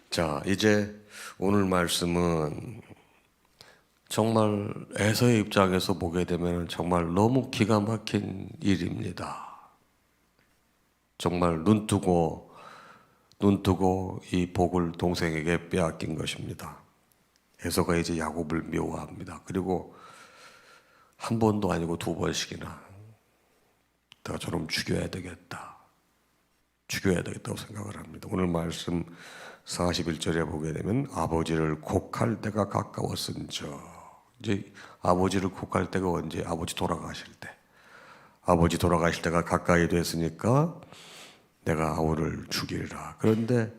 자, 이제 오늘 말씀은 정말 에서의 입장에서 보게 되면 정말 너무 기가 막힌 일입니다. 정말 눈 뜨고 이 복을 동생에게 빼앗긴 것입니다. 에서가 이제 야곱을 미워합니다. 그리고 한 번도 아니고 두 번씩이나 내가 저놈 죽여야 되겠다고 생각을 합니다. 오늘 말씀 41절에 보게 되면 아버지를 곡할 때가 가까웠은저. 이제 아버지를 곡할 때가 언제? 아버지 돌아가실 때. 아버지 돌아가실 때가 가까이 됐으니까 내가 아우를 죽이리라. 그런데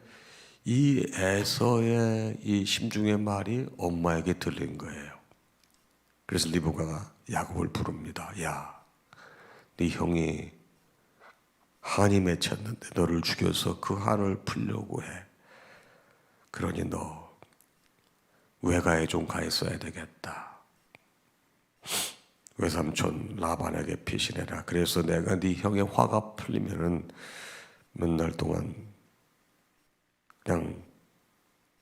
이 에서의 이 심중의 말이 엄마에게 들린 거예요. 그래서 리브가가 야곱을 부릅니다. 야, 네 형이 한이 맺혔는데 너를 죽여서 그 한을 풀려고 해. 그러니 너 외가에 좀 가 있어야 되겠다. 외삼촌 라반에게 피신해라. 그래서 내가 네 형의 화가 풀리면은 몇 날 동안 그냥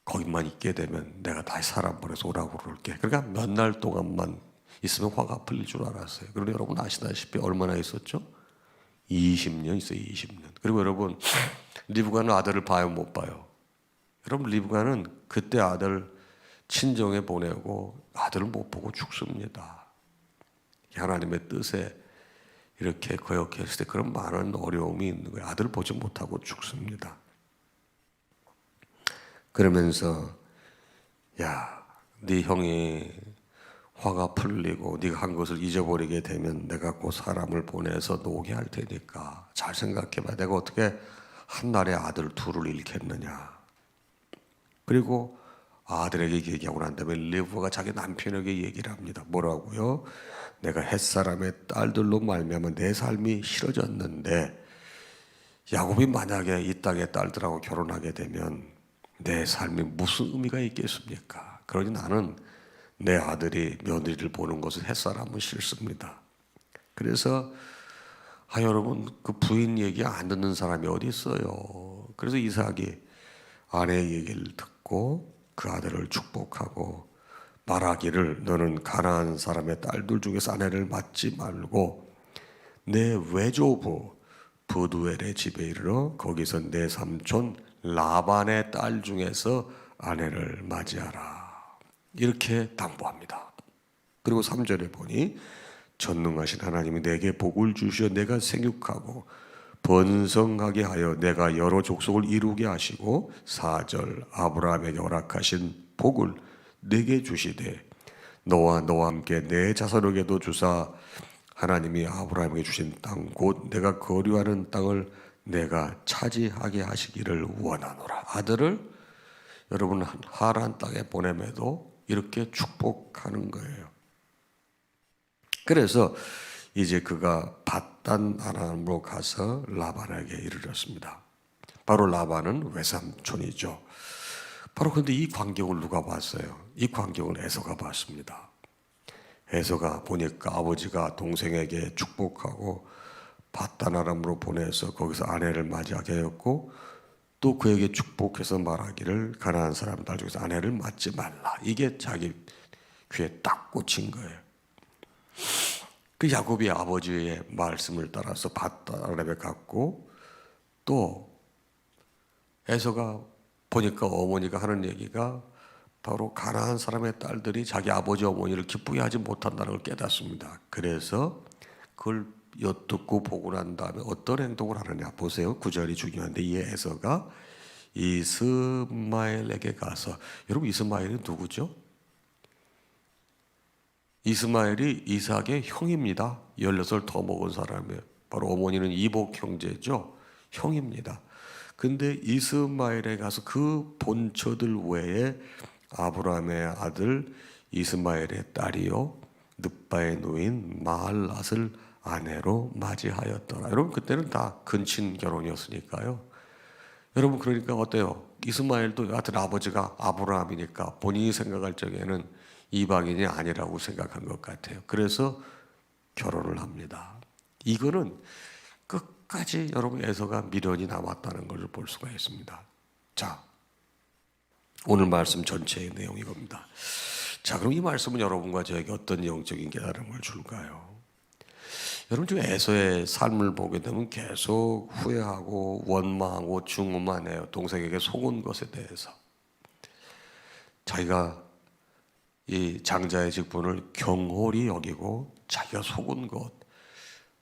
거기만 있게 되면 내가 다시 사람 보내서 오라고 그럴게. 그러니까 몇 날 동안만 있으면 화가 풀릴 줄 알았어요. 그런데 여러분 아시다시피 얼마나 있었죠? 20년 있어요. 20년. 그리고 여러분 리브가는 아들을 봐요, 못 봐요? 여러분 리브가는 그때 아들 친정에 보내고 아들을 못 보고 죽습니다. 하나님의 뜻에 이렇게 거역했을 때 그런 많은 어려움이 있는 거예요. 아들을 보지 못하고 죽습니다. 그러면서 야, 네 형이 화가 풀리고 네가 한 것을 잊어버리게 되면 내가 곧 사람을 보내서 노게 할 테니까 잘 생각해봐. 내가 어떻게 한날에 아들 둘을 잃겠느냐. 그리고 아들에게 얘기하고 난 다음에 리브가가 자기 남편에게 얘기를 합니다. 뭐라고요? 내가 햇사람의 딸들로 말미암아 내 삶이 싫어졌는데 야곱이 만약에 이 땅의 딸들하고 결혼하게 되면 내 삶이 무슨 의미가 있겠습니까? 그러니 나는 내 아들이 며느리를 보는 것은 햇사람은 싫습니다. 그래서 여러분 그 부인 얘기 안 듣는 사람이 어디 있어요? 그래서 이삭이 아내의 얘기를 듣고 그 아들을 축복하고 말하기를 너는 가나안 사람의 딸들 중에서 아내를 맡지 말고 내 외조부 브두엘의 집에 이르러 거기서 내 삼촌 라반의 딸 중에서 아내를 맞이하라. 이렇게 당부합니다. 그리고 3절에 보니 전능하신 하나님이 내게 복을 주시어 내가 생육하고 번성하게 하여 내가 여러 족속을 이루게 하시고 4절 아브라함에게 허락하신 복을 내게 주시되 너와 함께 내 자손에게도 주사 하나님이 아브라함에게 주신 땅 곧 내가 거류하는 땅을 내가 차지하게 하시기를 원하노라. 아들을 여러분 하란 땅에 보내매도 이렇게 축복하는 거예요. 그래서 이제 그가 밧단 아람으로 가서 라반에게 이르렀습니다. 바로 라반은 외삼촌이죠. 바로 그런데 이 광경을 누가 봤어요? 이 광경을 에서가 봤습니다. 에서가 보니까 아버지가 동생에게 축복하고 밧단 아람으로 보내서 거기서 아내를 맞이하게 하였고 또 그에게 축복해서 말하기를 가나안 사람 딸 중에서 아내를 맞지 말라. 이게 자기 귀에 딱 꽂힌 거예요. 그 야곱이 아버지의 말씀을 따라서 밧단 아람에 갔고 또 에서가 보니까 어머니가 하는 얘기가 바로 가나안 사람의 딸들이 자기 아버지 어머니를 기쁘게 하지 못한다는 걸 깨닫습니다. 그래서 그걸 엿듣고 보고 난 다음에 어떤 행동을 하느냐 보세요. 9절이 중요한데 이 에서가 이스마엘에게 가서 여러분 이스마엘이 누구죠? 이스마엘이 이삭의 형입니다. 16살 더 먹은 사람이에요. 바로 어머니는 이복 형제죠. 형입니다. 근데 이스마엘에 가서 그 본처들 외에 아브라함의 아들 이스마엘의 딸이요 늪바의 노인 마할랏을 아내로 맞이하였더라. 여러분 그때는 다 근친 결혼이었으니까요. 여러분 그러니까 어때요? 이스마엘도 같은 아버지가 아브라함이니까 본인이 생각할 적에는 이방인이 아니라고 생각한 것 같아요. 그래서 결혼을 합니다. 이거는 끝까지 여러분 에서가 미련이 남았다는 것을 볼 수가 있습니다. 자, 오늘 말씀 전체의 내용이 겁니다. 자, 그럼 이 말씀은 여러분과 저에게 어떤 영적인 깨달음을 줄까요? 여러분 지금 에서의 삶을 보게 되면 계속 후회하고 원망하고 중음하네요. 동생에게 속은 것에 대해서. 자기가 이 장자의 직분을 경홀히 여기고 자기가 속은 것,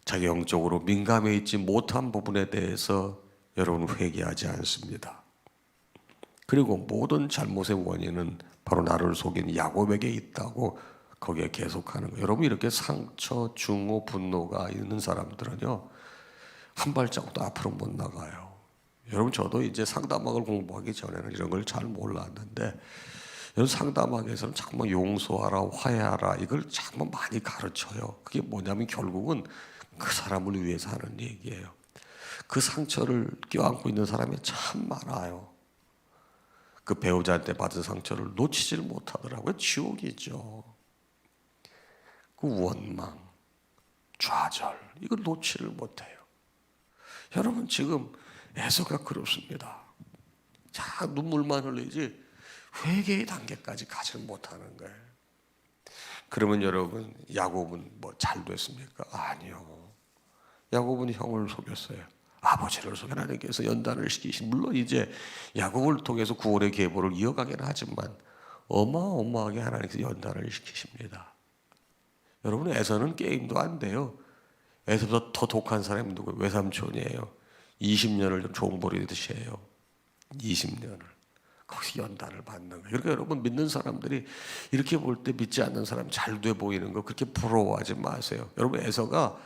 자기 영적으로 민감해 있지 못한 부분에 대해서 여러분 회개하지 않습니다. 그리고 모든 잘못의 원인은 바로 나를 속인 야곱에게 있다고 거기에 계속하는 거예요. 여러분 이렇게 상처, 증오, 분노가 있는 사람들은요 한 발자국도 앞으로 못 나가요. 여러분 저도 이제 상담학을 공부하기 전에는 이런 걸 잘 몰랐는데 여러분 상담학에서는 자꾸만 용서하라, 화해하라 이걸 자꾸만 많이 가르쳐요. 그게 뭐냐면 결국은 그 사람을 위해서 하는 얘기예요. 그 상처를 껴안고 있는 사람이 참 많아요. 그 배우자한테 받은 상처를 놓치질 못하더라고요. 지옥이죠. 그 원망, 좌절 이걸 놓지를 못해요. 여러분 지금 에서가 그렇습니다. 자 눈물만 흘리지 회개의 단계까지 가지 못하는 거예요. 그러면 여러분 야곱은 뭐 잘 됐습니까? 아니요. 야곱은 형을 속였어요. 아버지를 속여 하나님께서 연단을 시키신 물론 이제 야곱을 통해서 구원의 계보를 이어가긴 하지만 어마어마하게 하나님께서 연단을 시키십니다. 여러분 에서는 게임도 안 돼요. 에서보다 더 독한 사람이 누구예요? 외삼촌이에요. 20년을 좀 종벌이듯이 해요. 20년을. 거기서 연단을 받는 거예요. 그러니까 여러분 믿는 사람들이 이렇게 볼 때 믿지 않는 사람 잘 돼 보이는 거 그렇게 부러워하지 마세요. 여러분 에서가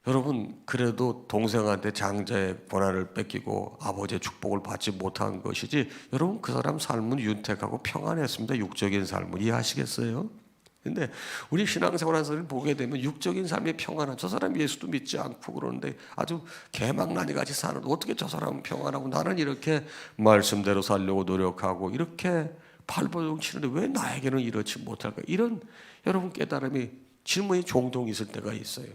여러분 그래도 동생한테 장자의 권한을 뺏기고 아버지의 축복을 받지 못한 것이지 여러분 그 사람 삶은 윤택하고 평안했습니다. 육적인 삶을 이해하시겠어요? 근데 우리 신앙생활하는 사람을 보게 되면 육적인 삶이 평안한 저 사람 예수도 믿지 않고 그러는데 아주 개망나니 같이 사는 어떻게 저 사람은 평안하고 나는 이렇게 말씀대로 살려고 노력하고 이렇게 발버둥 치는데 왜 나에게는 이렇지 못할까? 이런 여러분 깨달음이 질문이 종종 있을 때가 있어요.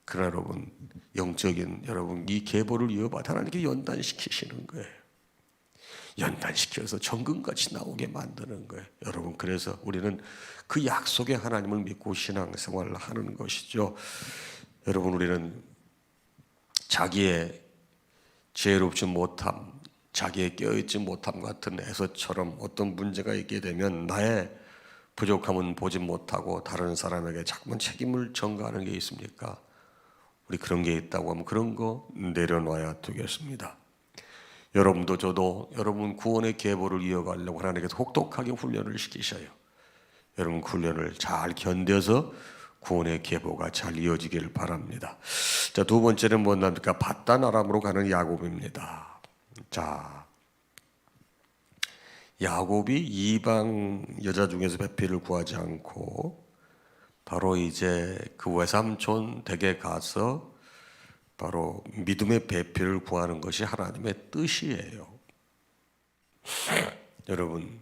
그러나 여러분 영적인 여러분 이 계보를 이어받아 하나님께 연단시키시는 거예요. 연단시켜서 정금같이 나오게 만드는 거예요. 여러분 그래서 우리는 그 약속의 하나님을 믿고 신앙생활을 하는 것이죠. 여러분 우리는 자기의 지혜롭지 못함, 자기의 깨어있지 못함 같은 에서처럼 어떤 문제가 있게 되면 나의 부족함은 보지 못하고 다른 사람에게 자꾸만 책임을 전가하는 게 있습니까? 우리 그런 게 있다고 하면 그런 거 내려놔야 되겠습니다. 여러분도 저도 여러분 구원의 계보를 이어가려고 하나님께서 혹독하게 훈련을 시키셔요. 여러분 훈련을 잘 견뎌서 구원의 계보가 잘 이어지기를 바랍니다. 자, 두 번째는 뭐랍니까? 바단 아람으로 가는 야곱입니다. 자, 야곱이 이방 여자 중에서 배필을 구하지 않고 바로 이제 그 외삼촌 댁에 가서 바로 믿음의 배필을 구하는 것이 하나님의 뜻이에요. 여러분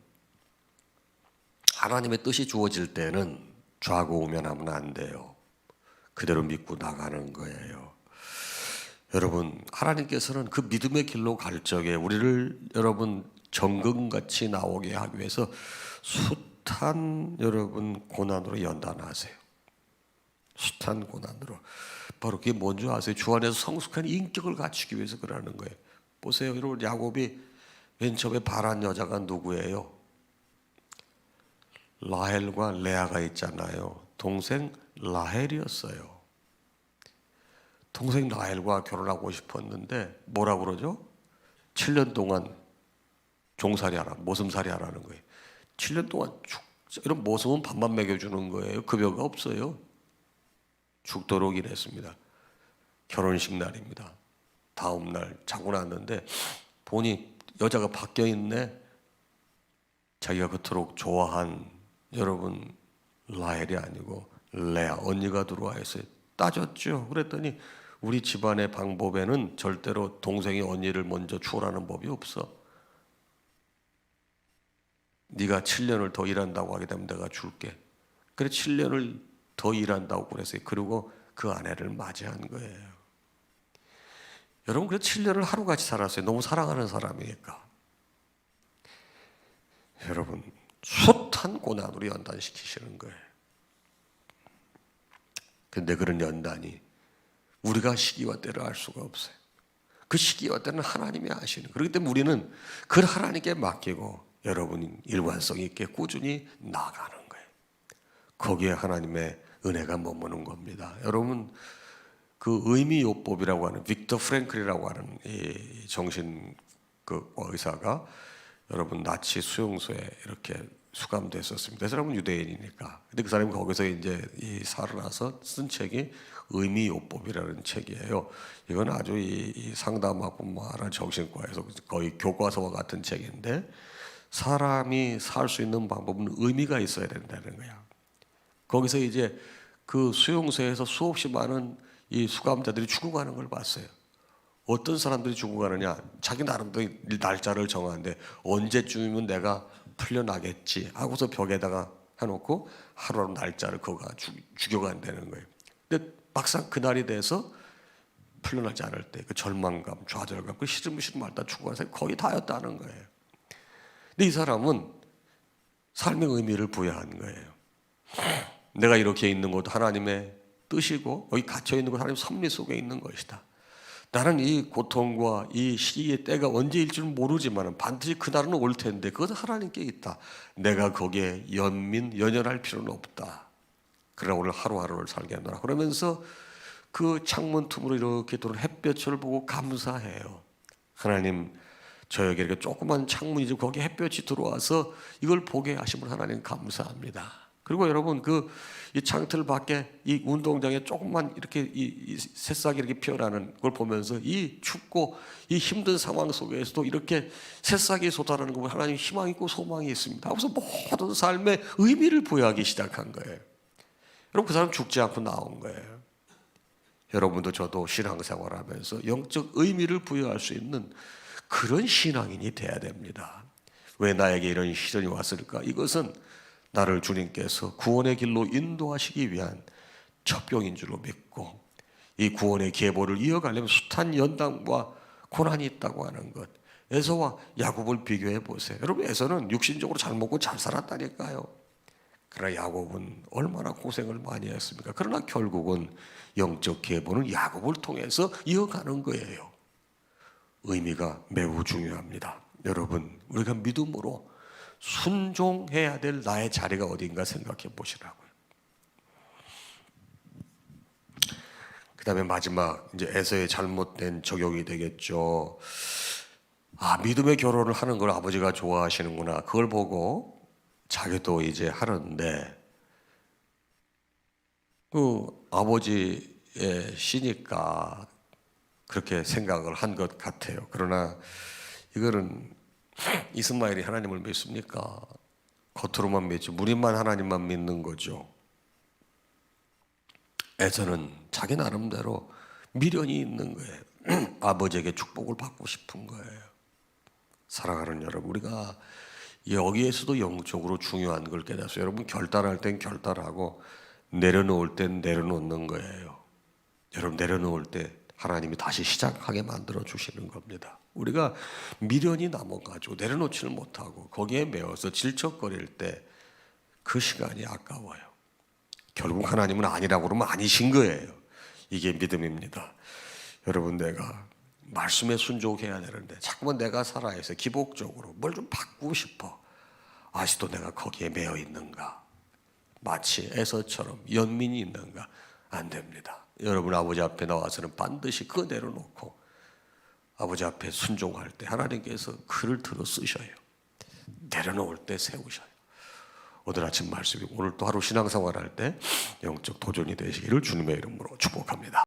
하나님의 뜻이 주어질 때는 좌고우면하면 안 돼요. 그대로 믿고 나가는 거예요. 여러분 하나님께서는 그 믿음의 길로 갈 적에 우리를 여러분 정금같이 나오게 하기 위해서 숱한 여러분 고난으로 연단하세요. 숱한 고난으로. 바로 그게 뭔지 아세요? 주 안에서 성숙한 인격을 갖추기 위해서 그러는 거예요. 보세요. 여러분 야곱이 맨 처음에 바란 여자가 누구예요? 라헬과 레아가 있잖아요. 동생 라헬이었어요. 동생 라헬과 결혼하고 싶었는데 뭐라고 그러죠? 7년 동안 종살이 하라, 모슴살이 하라는 거예요. 7년 동안 이런 모습은 밥만 먹여주는 거예요. 급여가 없어요. 죽도록 일했습니다. 결혼식 날입니다. 다음 날 자고 났는데 보니 여자가 바뀌어 있네. 자기가 그토록 좋아한 여러분 라헬이 아니고 레아 언니가 들어와 있어요. 따졌죠. 그랬더니 우리 집안의 방법에는 절대로 동생이 언니를 먼저 추월하는 법이 없어. 네가 7년을 더 일한다고 하게 되면 내가 줄게. 그래 7년을 더 일한다고 그랬어요. 그리고 그 아내를 맞이한 거예요. 여러분 그래서 7년을 하루같이 살았어요. 너무 사랑하는 사람이니까. 여러분 숱한 고난으로 연단시키시는 거예요. 근데 그런 연단이 우리가 시기와 때를 알 수가 없어요. 그 시기와 때는 하나님이 아시는 거예요. 그렇기 때문에 우리는 그 하나님께 맡기고 여러분이 일관성 있게 꾸준히 나가는 거예요. 거기에 하나님의 은혜가 머무는 겁니다. 여러분 그 의미요법이라고 하는 빅터 프랭클이라고 하는 이 정신 그 의사가 여러분 나치 수용소에 이렇게 수감됐었습니다. 그 사람은 유대인이니까. 근데 그 사람이 거기서 이제 이 살아나서 쓴 책이 의미요법이라는 책이에요. 이건 아주 이 상담하고 뭐하는 정신과에서 거의 교과서와 같은 책인데 사람이 살 수 있는 방법은 의미가 있어야 된다는 거야. 거기서 이제 그 수용소에서 수없이 많은 이 수감자들이 죽어가는 걸 봤어요. 어떤 사람들이 죽어가느냐, 자기 나름대로 날짜를 정하는데 언제쯤이면 내가 풀려나겠지 하고서 벽에다가 해놓고 하루하루 날짜를 그거가 죽여간다는 거예요. 근데 막상 그날이 돼서 풀려나지 않을 때 그 절망감, 좌절감, 그 시름시름 말다 죽어가는 사람이 거의 다였다는 거예요. 근데 이 사람은 삶의 의미를 부여한 거예요. 내가 이렇게 있는 것도 하나님의 뜻이고 여기 갇혀 있는 것 하나님 섭리 속에 있는 것이다. 나는 이 고통과 이 시기의 때가 언제일 줄 모르지만 반드시 그날은 올 텐데 그것은 하나님께 있다. 내가 거기에 연연할 필요는 없다. 그러나 오늘 하루하루를 살겠노라. 그러면서 그 창문 틈으로 이렇게 들어오는 햇볕을 보고 감사해요. 하나님 저에게 이렇게 조그만 창문이지 거기 햇볕이 들어와서 이걸 보게 하심을 하나님 감사합니다. 그리고 여러분 이 창틀 밖에 이 운동장에 조금만 이렇게 이 새싹이 이렇게 피어나는 걸 보면서 이 춥고 이 힘든 상황 속에서도 이렇게 새싹이 솟아나는 거 보면 하나님 희망이 있고 소망이 있습니다. 하고서 모든 삶에 의미를 부여하기 시작한 거예요. 여러분 그 사람 죽지 않고 나온 거예요. 여러분도 저도 신앙생활하면서 영적 의미를 부여할 수 있는 그런 신앙인이 돼야 됩니다. 왜 나에게 이런 시련이 왔을까? 이것은 나를 주님께서 구원의 길로 인도하시기 위한 첩병인 줄로 믿고 이 구원의 계보를 이어가려면 숱한 연단과 고난이 있다고 하는 것. 에서와 야곱을 비교해 보세요. 여러분 에서는 육신적으로 잘 먹고 잘 살았다니까요. 그러나 야곱은 얼마나 고생을 많이 했습니까? 그러나 결국은 영적 계보는 야곱을 통해서 이어가는 거예요. 의미가 매우 중요합니다. 여러분 우리가 믿음으로 순종해야 될 나의 자리가 어딘가 생각해 보시라고요. 그 다음에 마지막 이제 에서의 잘못된 적용이 되겠죠. 믿음의 결혼을 하는 걸 아버지가 좋아하시는구나. 그걸 보고 자기도 이제 하는데 그 아버지의 시니까 그렇게 생각을 한 것 같아요. 그러나 이거는 이스마엘이 하나님을 믿습니까? 겉으로만 믿지 무리만 하나님만 믿는 거죠. 에서는 자기 나름대로 미련이 있는 거예요. 아버지에게 축복을 받고 싶은 거예요. 사랑하는 여러분, 우리가 여기에서도 영적으로 중요한 걸 깨닫어요. 여러분 결단할 땐 결단하고 내려놓을 땐 내려놓는 거예요. 여러분 내려놓을 때 하나님이 다시 시작하게 만들어 주시는 겁니다. 우리가 미련이 남아가지고 내려놓지를 못하고 거기에 매어서 질척거릴 때 그 시간이 아까워요. 결국 하나님은 아니라고 그러면 아니신 거예요. 이게 믿음입니다. 여러분 내가 말씀에 순종해야 되는데 자꾸만 내가 살아있어 기복적으로 뭘 좀 바꾸고 싶어. 아직도 내가 거기에 매여 있는가? 마치 에서처럼 연민이 있는가? 안 됩니다. 여러분 아버지 앞에 나와서는 반드시 그거 내려놓고 아버지 앞에 순종할 때 하나님께서 글을 들어 쓰셔요. 내려놓을 때 세우셔요. 오늘 아침 말씀이 오늘 또 하루 신앙생활할 때 영적 도전이 되시기를 주님의 이름으로 축복합니다.